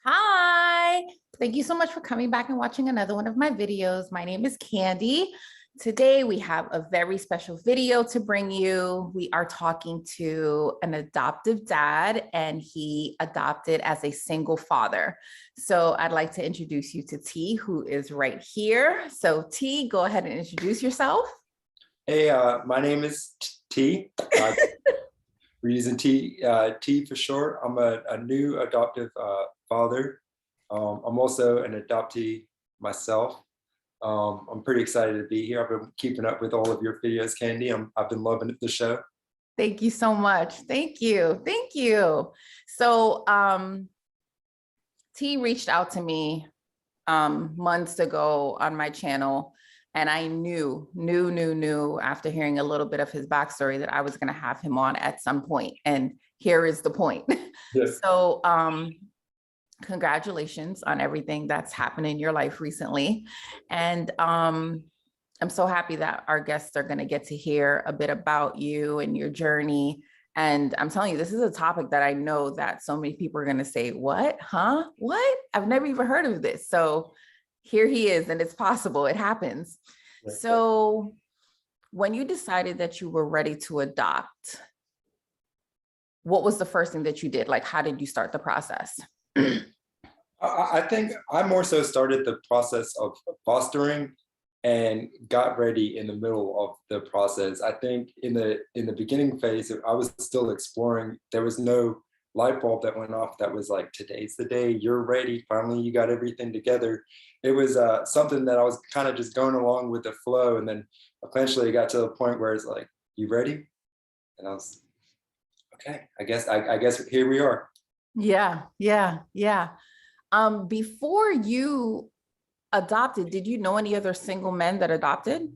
Hi, thank you so much for coming back and watching another one of my videos. My name is Khandy. Today we have a very special video to bring you. We are talking to an adoptive dad, and he adopted as a single father. So I'd like to introduce you to T, who is right here. So T, go ahead and introduce yourself. Hey, my name is T. We're using T for short. I'm a new adoptive father. I'm also an adoptee myself. I'm pretty excited to be here. I've been keeping up with all of your videos, Khandy. I've been loving the show. Thank you so much. Thank you. Thank you. So T reached out to me months ago on my channel. And I knew after hearing a little bit of his backstory that I was going to have him on at some point. And here is the point. Yes. So congratulations on everything that's happened in your life recently. And I'm so happy that our guests are going to get to hear a bit about you and your journey. And I'm telling you, this is a topic that I know that so many people are going to say, what, huh? What? I've never even heard of this. So here he is, and it's possible, it happens. Yes. So when you decided that you were ready to adopt, what was the first thing that you did? Like, how did you start the process? I think I more so started the process of fostering and got ready in the middle of the process. I think in the beginning phase, I was still exploring. There was no light bulb that went off that was like, today's the day, you're ready, finally you got everything together. It was something that I was kind of just going along with the flow, and then eventually it got to a point where it's like, you ready? And I was, okay, I guess here we are. Yeah. Before you adopted, did you know any other single men that adopted?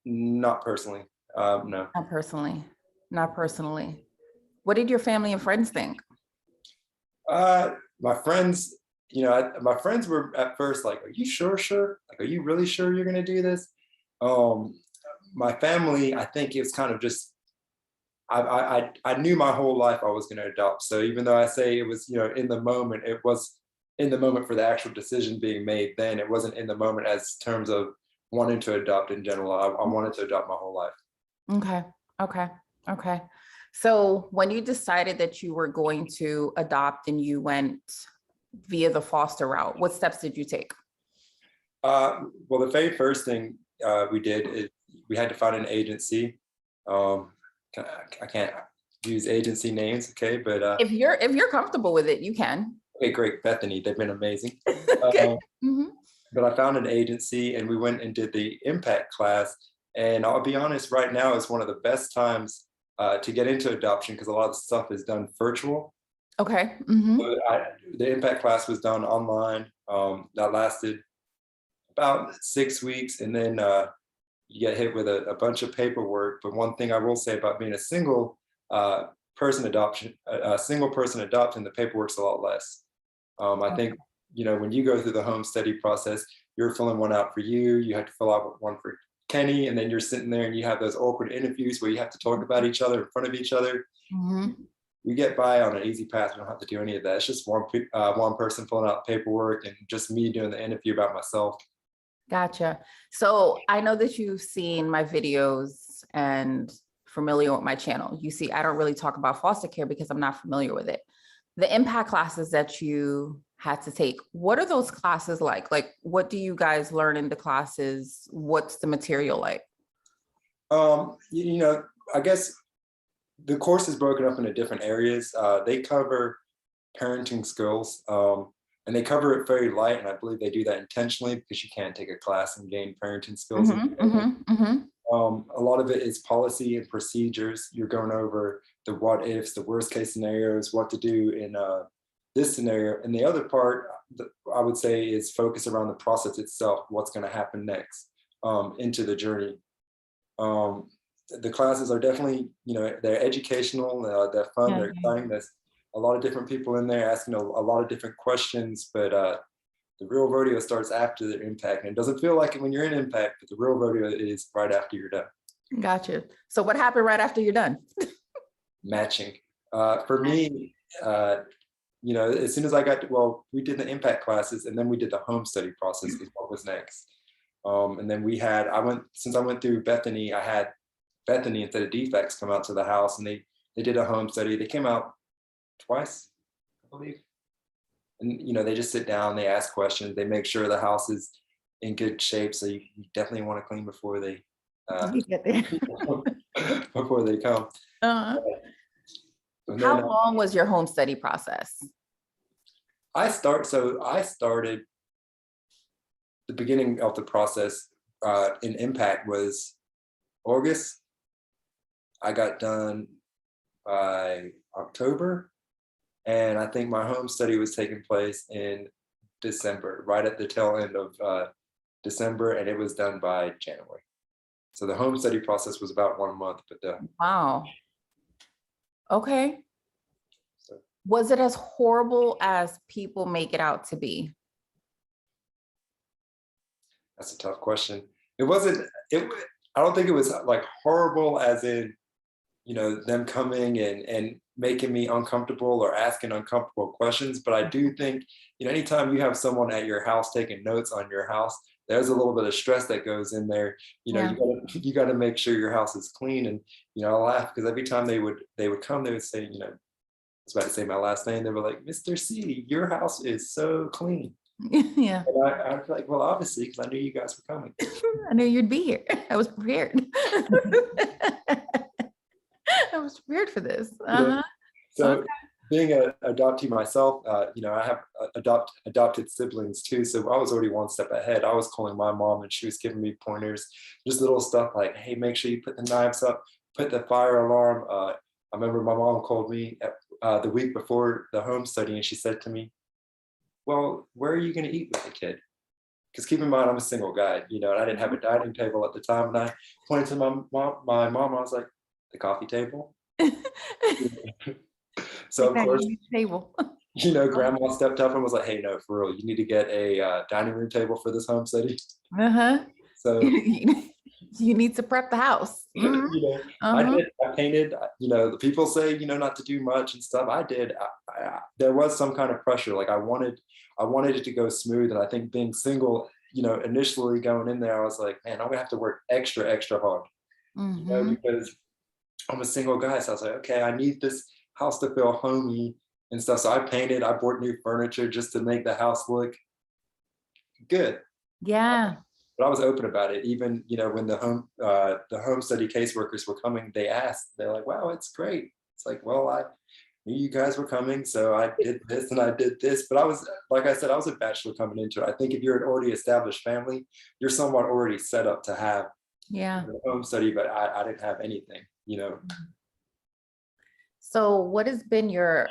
Not personally, no. Not personally. What did your family and friends think? My friends, my friends were at first like, are you sure? Like, are you really sure you're gonna do this? My family, I think it was kind of just, I knew my whole life I was gonna adopt. So even though I say it was, in the moment, it was in the moment for the actual decision being made then. It wasn't in the moment as terms of wanting to adopt in general. I wanted to adopt my whole life. Okay. So when you decided that you were going to adopt and you went via the foster route, what steps did you take? Well, the very first thing we did is we had to find an agency. I can't use agency names, okay? But if you're comfortable with it, you can. Okay, great, Bethany. They've been amazing. Okay. But I found an agency, and we went and did the impact class. And I'll be honest, right now is one of the best times to get into adoption because a lot of the stuff is done virtual. Okay. The impact class was done online. That lasted about 6 weeks, and then you get hit with a bunch of paperwork. But one thing I will say about being a single person adopting, the paperwork's a lot less. I think, when you go through the home study process, you're filling one out for you. You have to fill out one for Kenny, and then you're sitting there and you have those awkward interviews where you have to talk about each other in front of each other. We get by on an easy path. We don't have to do any of that. It's just one person filling out paperwork and just me doing the interview about myself. Gotcha. So I know that you've seen my videos and familiar with my channel. You see, I don't really talk about foster care because I'm not familiar with it. The impact classes that you had to take, what are those classes like? Like, what do you guys learn in the classes? What's the material like? I guess the course is broken up into different areas. They cover parenting skills, and they cover it very light. And I believe they do that intentionally because you can't take a class and gain parenting skills. A lot of it is policy and procedures. You're going over the what ifs, the worst case scenarios, what to do in this scenario. And the other part, I would say, is focus around the process itself, what's going to happen next into the journey. The classes are definitely, they're educational, they're fun, they're exciting. There's a lot of different people in there asking a lot of different questions, but the real rodeo starts after the impact. And it doesn't feel like it when you're in impact, but the real rodeo is right after you're done. Gotcha. So what happened right after you're done? Matching. For me, as soon as I got well, we did the impact classes, and then we did the home study process is what was next. And then since I went through Bethany, I had Bethany instead of defects come out to the house, and they did a home study. They came out twice, I believe. And they just sit down, they ask questions, they make sure the house is in good shape. So you definitely want to clean before they You get there. before they come. Uh-huh. And How then long was your home study process? I started the beginning of the process in impact was August. I got done by October, and I think my home study was taking place in December, right at the tail end of December, and it was done by January. So the home study process was about 1 month, but Wow. Okay. so Was it as horrible as people make it out to be? that's a tough question. It wasn't. I don't think it was like horrible as in them coming and making me uncomfortable or asking uncomfortable questions. But I do think, anytime you have someone at your house taking notes on your house, there's a little bit of stress that goes in there. Yeah. You got to make sure your house is clean. And I laugh because every time they would come, they would say, I was about to say my last name. They were like, "Mr. C, your house is so clean." Yeah. And I was like, "Well, obviously, because I knew you guys were coming." I knew you'd be here. I was prepared. I was prepared for this. Uh-huh. So Okay. being an adoptee myself, I have adopted siblings too. So I was already one step ahead. I was calling my mom and she was giving me pointers, just little stuff like, "Hey, make sure you put the knives up, put the fire alarm." I remember my mom called me the week before the home study and she said to me, "Well, where are you going to eat with the kid?" Because keep in mind, I'm a single guy, and I didn't have a dining table at the time. And I pointed to my mom, I was like, "The coffee table." So Like of that course, table. grandma stepped up and was like, "Hey, no, for real, you need to get a dining room table for this home study." Uh-huh. So, You need to prep the house. Mhm. Uh-huh. I painted, the people say, not to do much and stuff. I did. There was some kind of pressure. Like I wanted it to go smooth. And I think being single, initially going in there, I was like, "Man, I'm gonna have to work extra, extra hard, Mhm. because I'm a single guy." So I was like, "Okay, I need this house to feel homey and stuff." So I painted, I bought new furniture just to make the house look good. Yeah. But I was open about it. Even, when the home study caseworkers were coming, they asked, they're like, "Wow, it's great." It's like, "Well, I knew you guys were coming, so I did this and I did this." But I was, like I said, I was a bachelor coming into it. I think if you're an already established family, you're somewhat already set up to have Yeah. a home study, but I didn't have anything. So what has been your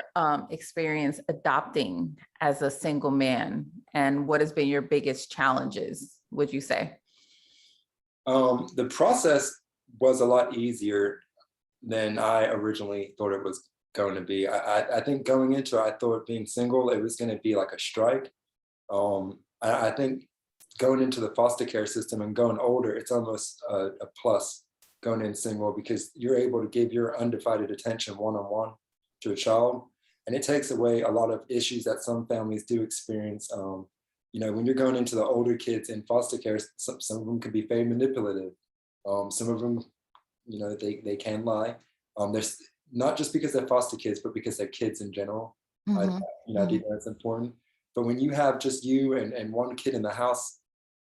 experience adopting as a single man? And what has been your biggest challenges, would you say? The process was a lot easier than I originally thought it was going to be. I think going into it, I thought being single, it was going to be like a strike. I think going into the foster care system and going older, it's almost a plus going in single, because you're able to give your undivided attention one-on-one to a child. And it takes away a lot of issues that some families do experience. When you're going into the older kids in foster care, some of them can be very manipulative. Some of them, they can lie. There's not just because they're foster kids, but because they're kids in general. Mhm. I think that's important. But when you have just you and one kid in the house,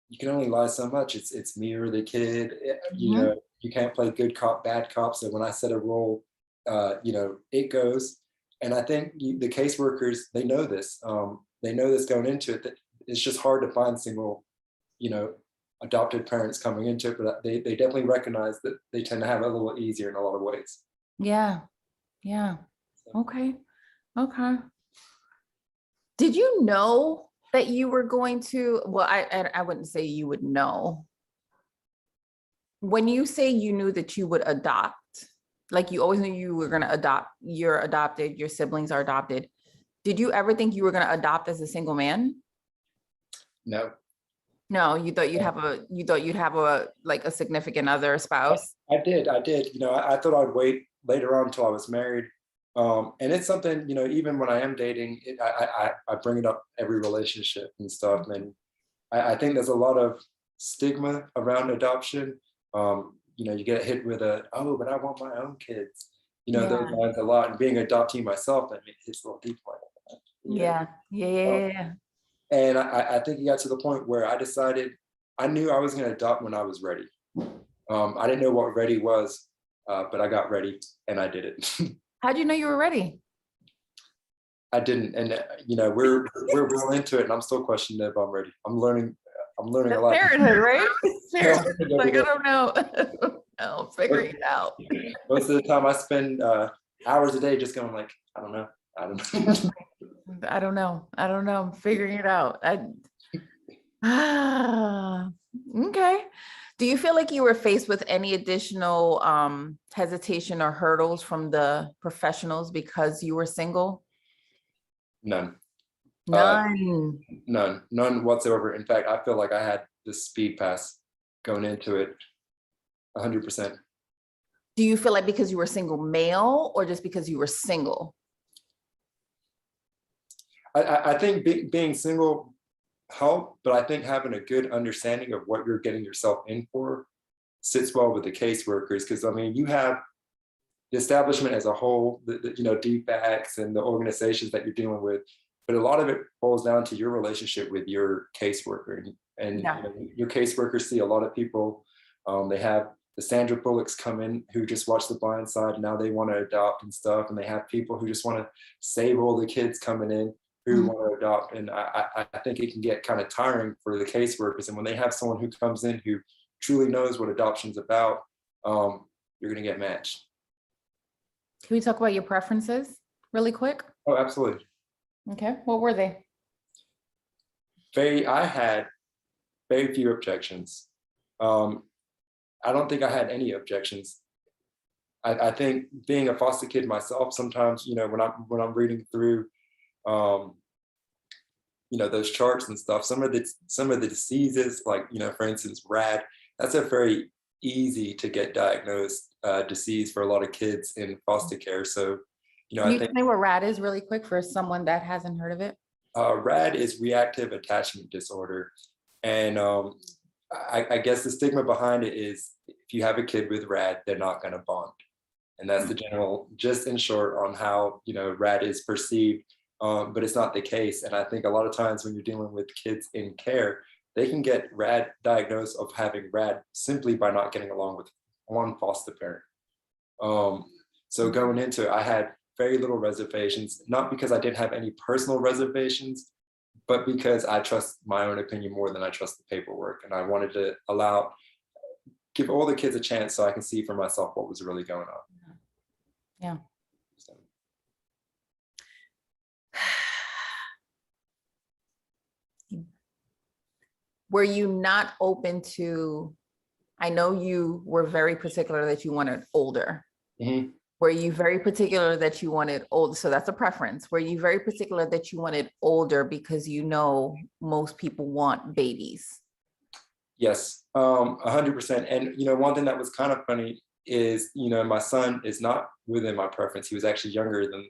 you can only lie so much. It's me or the kid. Mhm. You can't play good cop, bad cop. So when I set a role, it goes. And I think the caseworkers, they know this. They know this going into it. That it's just hard to find single, you know, adopted parents coming into it, but they definitely recognize that they tend to have it a little easier in a lot of ways. Yeah. Yeah. So, Okay. Okay. Did you know that you were going to, well, I wouldn't say you would know. When you say you knew that you would adopt, like you always knew you were going to adopt, you're adopted, your siblings are adopted. Did you ever think you were going to adopt as a single man? no, No, you thought you'd have a like a significant other, a spouse. I did. I thought I'd wait later on until I was married. And it's something, even when I am dating, I bring it up every relationship and stuff. And I think there's a lot of stigma around adoption. You get hit with oh, but I want my own kids. Those Yeah. lines a lot. And being an adoptee myself, I mean, it's a little deep like that. Yeah. Yeah. Um, Yeah. Yeah. and I think it got to the point where I decided I knew I was going to adopt when I was ready. I didn't know what ready was, but I got ready and I did it. How'd you know you were ready? I didn't, and we're well into it, and I'm still questioning if I'm ready. I'm learning. I'm learning a That's lot. parenthood, right? Yeah, Parenthood. Like, I don't know. I'm figuring it out. most of the time, I spend hours a day just going like, I don't know. I don't know. I don't know. I don't know. I'm figuring it out. Okay. Do you feel like you were faced with any additional hesitation or hurdles from the professionals because you were single? None. None. None whatsoever. In fact, I feel like I had the speed pass going into it, 100%. Do you feel like because you were single male or just because you were single? I think being single helped, but I think having a good understanding of what you're getting yourself in for sits well with the caseworkers. Because I mean, you have the establishment as a whole, DFACs and the organizations that you're dealing with, but a lot of it boils down to your relationship with your caseworker. And Yeah. your caseworkers see a lot of people. They have the Sandra Bullocks come in who just watch The Blind Side. Now they want to adopt and stuff. And they have people who just want to save all the kids coming in who want to adopt. And I think it can get kind of tiring for the caseworkers. And when they have someone who comes in who truly knows what adoption's about, you're going to get matched. Can we talk about your preferences really quick? Oh, absolutely. Okay. What were they? I had very few objections. I don't think I had any objections. I think being a foster kid myself, sometimes, when I'm reading through, those charts and stuff, some of the diseases, like, for instance, RAD, that's a very easy to get diagnosed disease for a lot of kids in foster care. So, Can I you think tell me what RAD is really quick for someone that hasn't heard of it? RAD is reactive attachment disorder. And I guess the stigma behind it is if you have a kid with RAD, they're not going to bond. And that's the general, just in short, on how, RAD is perceived, but it's not the case. And I think a lot of times when you're dealing with kids in care, they can get RAD diagnosed of having RAD simply by not getting along with one foster parent. So going into it, I had very little reservations, not because I didn't have any personal reservations, but because I trust my own opinion more than I trust the paperwork. And I wanted to give all the kids a chance so I can see for myself what was really going on. Yeah. So. Were you not open to, I know you were very particular that you wanted older. Mm-hmm. Were you very particular that you wanted old? So that's a preference. Were you very particular that you wanted older because most people want babies? Yes, 100%. And one thing that was kind of funny is, my son is not within my preference. He was actually younger than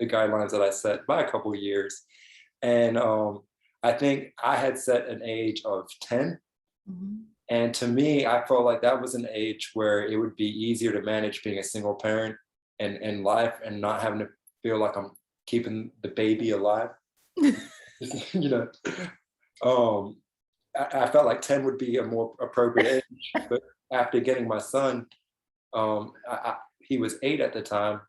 the guidelines that I set by a couple of years. And I think I had set an age of 10. And to me, I felt like that was an age where it would be easier to manage being a single parent and life and not having to feel like I'm keeping the baby alive. I felt like 10 would be a more appropriate age. But after getting my son, he was 8 at the time.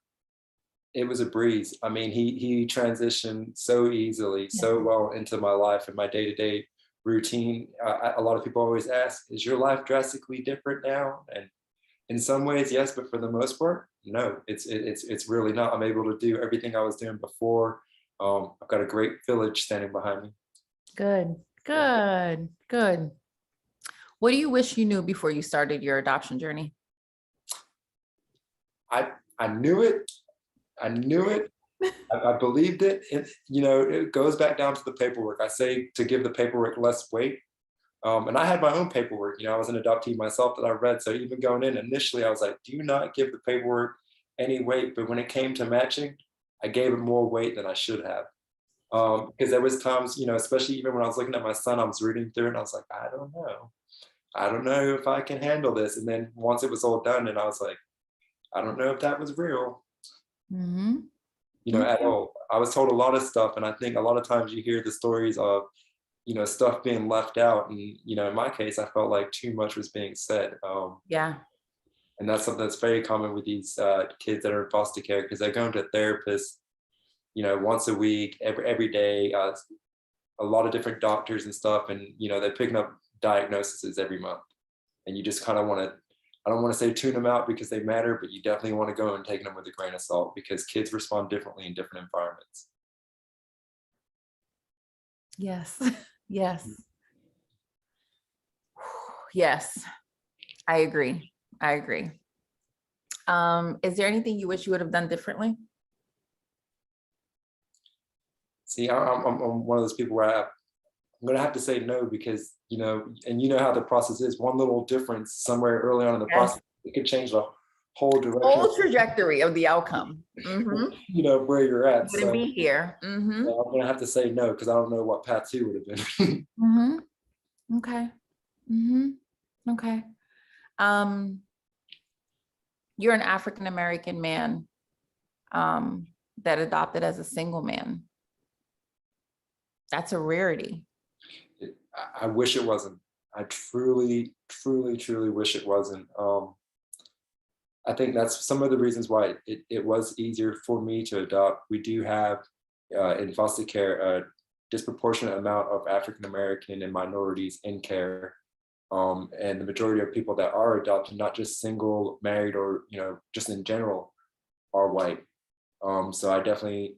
It was a breeze. I mean, he transitioned so easily, so well into my life and my day-to-day routine. A lot of people always ask, is your life drastically different now? And in some ways, yes, but for the most part, no, it's really not. I'm able to do everything I was doing before. I've got a great village standing behind me. Good. What do you wish you knew before you started your adoption journey? I knew it. I believed it. It goes back down to the paperwork. I say to give the paperwork less weight. And I had my own paperwork. I was an adoptee myself that I read. So even going in initially, I was like, do not give the paperwork any weight, but when it came to matching, I gave it more weight than I should have. Because there was times, especially even when I was looking at my son, I was reading through it and I was like, I don't know. I don't know if I can handle this. And then once it was all done, and I was like, I don't know if that was real, Mm-hmm. at Okay. all. I was told a lot of stuff, and I think a lot of times you hear the stories of, stuff being left out. And, in my case, I felt like too much was being said. Yeah. And that's something that's very common with these kids that are in foster care, because they're going to therapists, once a week, every day, a lot of different doctors and stuff. And, they're picking up diagnoses every month. And you just kind of want to, I don't want to say tune them out because they matter, but you definitely want to go and take them with a grain of salt, because kids respond differently in different environments. Yes. Yes. Yes. I agree. I agree. Is there anything you wish you would have done differently? See, I'm one of those people where I'm going to have to say no, because, and how the process is. One little difference somewhere early on in the Yes. process, it could change the whole direction Whole trajectory of the outcome. Mm-hmm. where you're at. Wouldn't So be here. Mm-hmm. I'm going to have to say no, because I don't know what path two would have been. Mm-hmm. Okay. Mm-hmm. Okay. Um, you're an African American man that adopted as a single man. That's a rarity. I wish it wasn't. I truly, truly, truly wish it wasn't. I think that's some of the reasons why it was easier for me to adopt. We do have in foster care a disproportionate amount of African American and minorities in care. And the majority of people that are adopted, not just single, married, or just in general, are white. So I definitely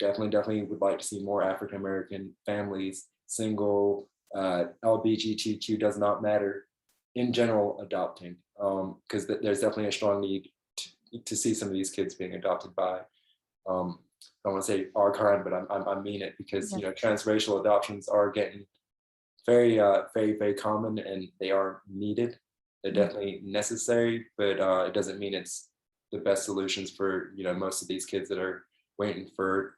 would like to see more African American families, single, LGBTQ does not matter, in general, adopting, because there's definitely a strong need to see some of these kids being adopted by, I don't want to say our kind, but I mean it, because transracial adoptions are getting very, very, very common, and they are needed. They're definitely necessary, but it doesn't mean it's the best solutions for most of these kids that are waiting for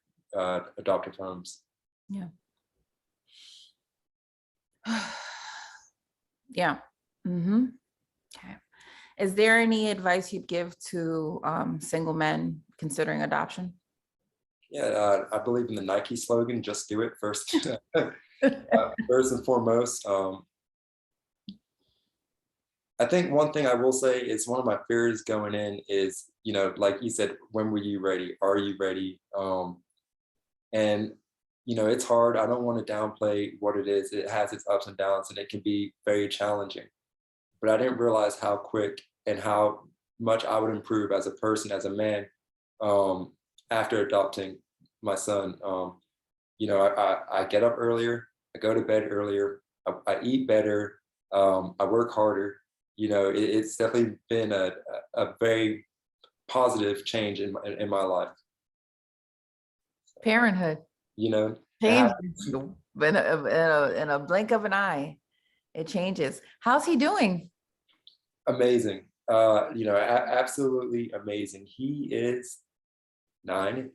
adoptive homes. Yeah. Yeah. Mm-hmm. Okay. Is there any advice you'd give to single men considering adoption? Yeah, I believe in the Nike slogan, just do it first. First and foremost, I think one thing I will say is one of my fears going in is, like you said, when were you ready? Are you ready? And it's hard. I don't want to downplay what it is. It has its ups and downs, and it can be very challenging. But I didn't realize how quick and how much I would improve as a person, as a man, after adopting my son. I get up earlier, I go to bed earlier, I eat better, I work harder. It's definitely been a very positive change in my life. Parenthood. It Changes happens. in a blink of an eye. It changes. How's he doing? Amazing. Absolutely amazing. He is 9,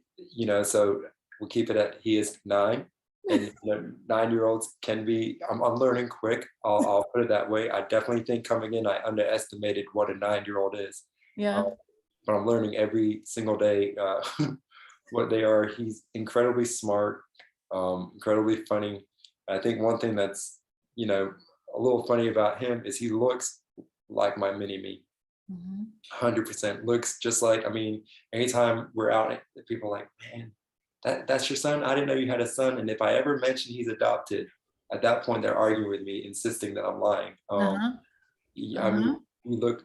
so we'll keep it at he is 9. And 9-year-olds can be, I'm learning quick. I'll put it that way. I definitely think coming in, I underestimated what a 9-year-old is. Yeah. But I'm learning every single day what they are. He's incredibly smart, incredibly funny. I think one thing that's, a little funny about him is he looks like my mini me. 100% looks just like, anytime we're out, people are like, man, that's your son? I didn't know you had a son. And if I ever mention he's adopted, at that point they're arguing with me, insisting that I'm lying. We look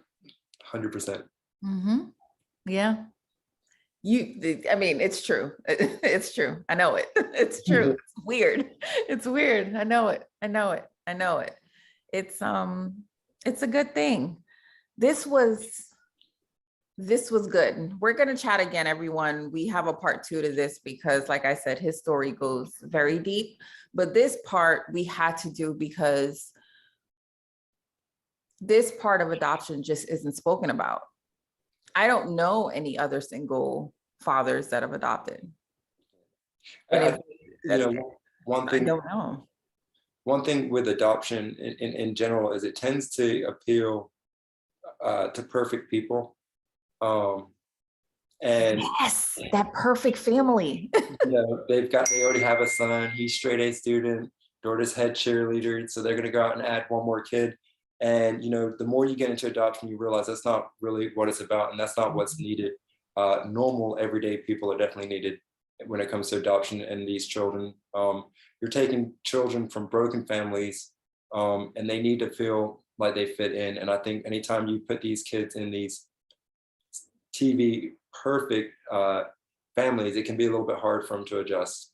100%. Yeah. It's true. It's true. I know it. It's true. It's weird. It's weird. I know it. I know it. I know it. It's a good thing. This was good. We're going to chat again, everyone. We have a part 2 to this because, like I said, his story goes very deep. But this part we had to do because this part of adoption just isn't spoken about. I don't know any other single fathers that have adopted. And I if think, you know, one I thing don't know. with adoption in general is it tends to appeal to perfect people. Um, and Yes, that perfect family. they already have a son, he's straight A student, daughter's head cheerleader, so they're gonna go out and add one more kid. And the more you get into adoption, you realize that's not really what it's about, and that's not what's needed. Normal, everyday people are definitely needed when it comes to adoption and these children. You're taking children from broken families, and they need to feel like they fit in. And I think anytime you put these kids in these TV perfect families, it can be a little bit hard for them to adjust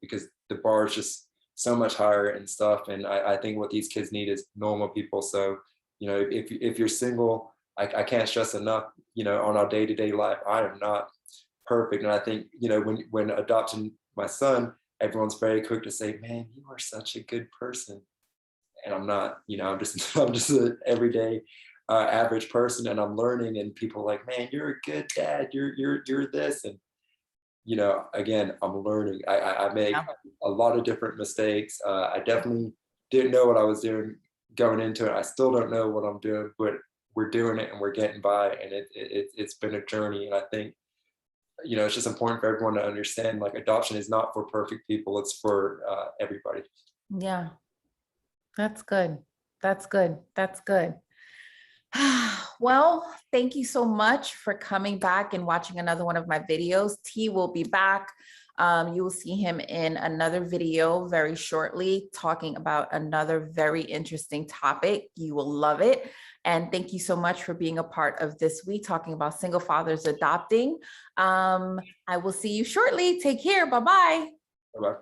because the bar is just so much higher and stuff. And I think what these kids need is normal people. So, if you're single, I can't stress enough, on our day-to-day life, I am not perfect. And I think, when adopting my son, everyone's very quick to say, man, you are such a good person. And I'm not, I'm just I'm just an everyday average person, and I'm learning. And people are like, man, you're a good dad. You're this, and again, I'm learning. I make Yeah. a lot of different mistakes. I definitely didn't know what I was doing going into it. I still don't know what I'm doing, but we're doing it and we're getting by. And it's been a journey. And I think it's just important for everyone to understand, like, adoption is not for perfect people. It's for everybody. Yeah, that's good. That's good. That's good. Well, thank you so much for coming back and watching another one of my videos. T will be back. You will see him in another video very shortly, talking about another very interesting topic. You will love it. And thank you so much for being a part of this week, talking about single fathers adopting. I will see you shortly. Take care. Bye-bye. Bye-bye.